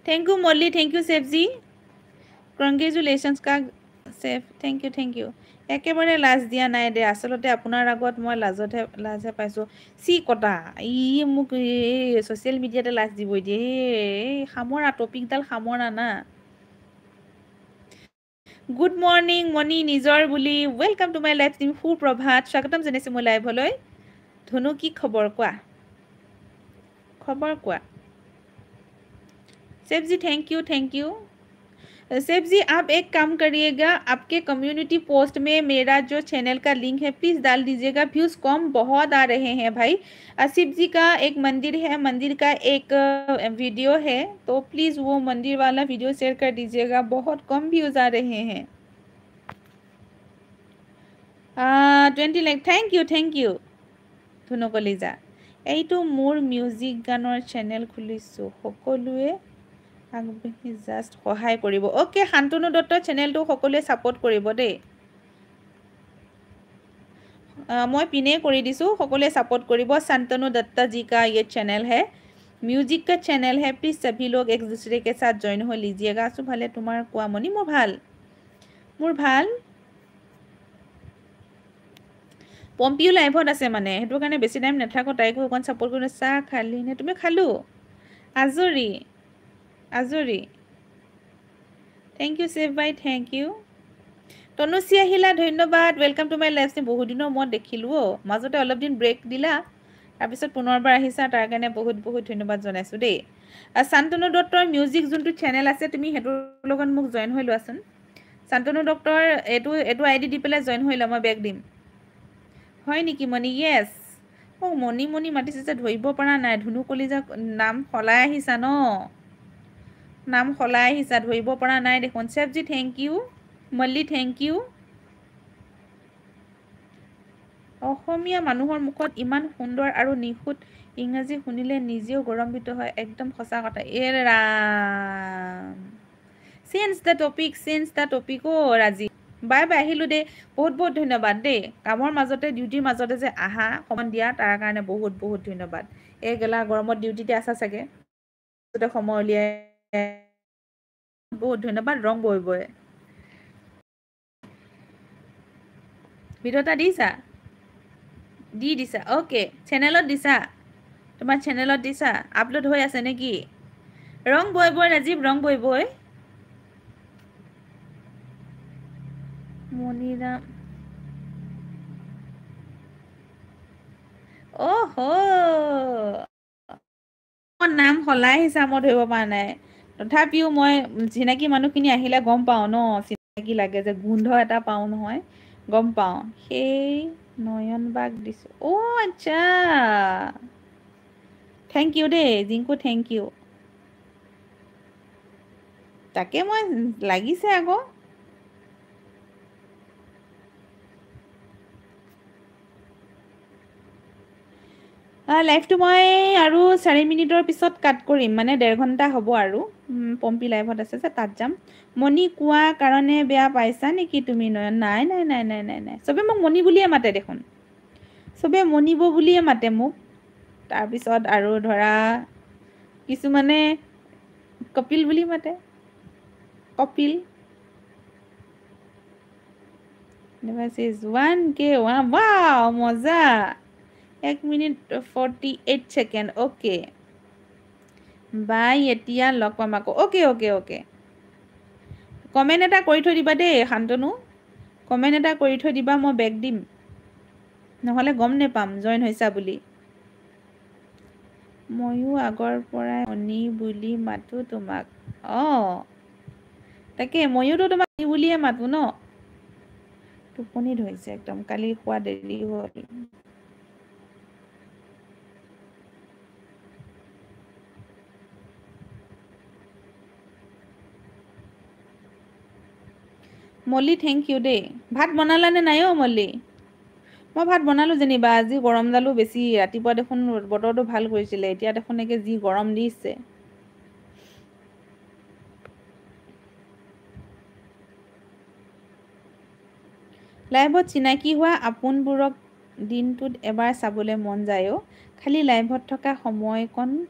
thank you Moli thank you safe ji congratulations কাক chef thank you একেবাৰে লাজ দিয়া নাই দে আচলতে আপোনাৰ আগত মই লাজহে পাইছোঁ চি কটা ই মোক এই ছ'চিয়েল মিডিয়াতে লাজ দিবই দিয়ে এই সামৰা টপিকডাল সামৰা না গুড মৰ্ণিং মণি নিজৰ বুলি welcome to my live stream সুপ্ৰভাত স্বাগতম জনাইছোঁ মই লাইভলৈ ধনু কি খবৰ কোৱা Saif ji thank you safe ji आप एक काम करिएगा आपके कम्युनिटी पोस्ट में मेरा जो चैनल का लिंक है प्लीज़ डाल दीजिएगा व्यूज़ कम बहुत आ रहे हैं भाई आसिफ जी का एक मंदिर है मंदिर का एक वीडियो है तो प्लीज़ वो मंदिर वाला वीडियो शेयर कर दीजिएगा बहुत कम व्यूज़ आ रहे हैं 20 लाइक थैंक यू ধুনু কলিজা এইটো মোৰ মিউজিক গানৰ চেনেল খুলিছোঁ সকলোৱে আগবাঢ়ি জাষ্ট সহায় কৰিব ওকে শান্তনু দত্ত চেনেলটো সকলোৱে সাপোৰ্ট কৰিব দেই মই পিনে কৰি দিছোঁ সকলোৱে সাপোৰ্ট কৰিব শান্তনু दत्ता जी का ये चैनल है म्यूजिक का चैनल है प्लीज सभी लोग एक दूसरे के साथ जॉइन हो लीजिएगा सो ভালে তোমাৰ কোৱা মনি মোৰ ভাল পম্পিও লাইভত আছে মানে হেতু কাৰণে বেছি টাইম নাথাকো তাইকো অকন সাপোৰ্ট কৰি চাহ খালি নে তুমি খালো আজৰি thank you chef bye thank you Tanushree আহিলা ধন্যবাদ welcome to my live stream বহুত দিনৰ মই দেখিলো মাজতে অলপ দিন ব্ৰেক দিলা তাৰপিছত পুনৰবাৰ আহিছা তাৰ কাৰণে বহুত ধন্যবাদ জনাইছো দেই শান্তনু দত্তৰ মিউজিক যোনটো চেনেল আছে তুমি হেতুৰ লগত মোক জয়েন হৈ লোৱাচোন শান্তনু দত্তৰ এটো আইডি দি পেলাই জয়েন হৈ ল মই বেক দিম হয় নেকি মনি ইয়েস ও মনি মাতিছে যে ধৰিব পৰা নাই ধুনু কলিজা নাম খলাই আহিছা ন নাম খলাই আহিছা ধৰিব পৰা নাই দেখোন safe G thank U মল্লি thank U অসমীয়া মানুহৰ মুখত ইমান সুন্দৰ আৰু নিখুঁত ইংৰাজী শুনিলে নিজেও গৌৰৱান্বিত হয় একদম সঁচা কথা এ ৰাম চেঞ্জ দা টপিক ও ৰাজি বাই আহিলো দে বহুত ধন্যবাদ দে কামৰ মাজতে ডিউটিৰ মাজতে যে আহা সময় দিয়া তাৰ কাৰণে বহুত ধন্যবাদ এই গেলা গৰমত ডিউটিতে আছা চাগে সময় উলিয়াই বহুত ধন্যবাদ ৰং বই ভিডিওটা দিছা ওকে চেনেলত দিছা তোমাৰ চেনেলত দিছা আপলোড হৈ আছে নেকি ৰং বই ৰাজীৱ ৰং বই মনিৰাম ওহো নাম সলাই আহিছা মই ধৰিব পৰা নাই তথাপিও মই চিনাকি মানুহখিনি আহিলে গম পাওঁ ন চিনাকি লাগে যে গোন্ধ এটা পাওঁ নহয় গম পাওঁ সেই নয়ন বাগ দিছো ও আচ্ছা থ্যাংক ইউ দেই জিংকু থ্যাংক ইউ তাকে মই লাগিছে আকৌ লাইভটো মই আৰু 4 মিনিটৰ পিছত কাট কৰিম মানে 1.5 ঘণ্টা হ'ব আৰু পম্পি লাইভত আছে যে তাত যাম মনি কোৱা কাৰণে বেয়া পাইছা নেকি তুমি নাই সবে মোক মনি বুলিয়ে মাতে দেখোন সবে মনিব বুলিয়ে মাতে মোক তাৰপিছত আৰু ধৰা কিছুমানে কপিল বুলি মাতে কপিল নেভাসিস 1K ওয়াও মজা 1 মিনিট 48 সেকেন্ড ওকে বাই এতিয়া লগ পাম আকৌ ওকে কমেন্ট এটা কৰি থৈ দিবা দেই শান্তনু কমেন্ট এটা কৰি থৈ দিবা মই বেক দিম নহলে গম নেপাম জয়েন হৈছা বুলি ময়ো আগৰ পৰাই মনি বুলি মাতো তোমাক তাকে ময়ো তোমাক মনি বুলিয়ে মাতো ন টোপনি ধৰিছে একদম কালি খোৱা দেৰি হ'ল মল্লি থ্যাংক ইউ দেই ভাত বনালানে নাই মল্লি মই ভাত বনালো যেনিবা আজি গৰমডালো বেছি ৰাতিপুৱা দেখোন বতৰটো ভাল কৰিছিলে এতিয়া দেখোন একে যি গৰম দিছে লাইভত চিনাকি হোৱা আপোনবোৰক দিনটোত এবাৰ চাবলৈ মন যায় খালি লাইভত থকা সময়কণ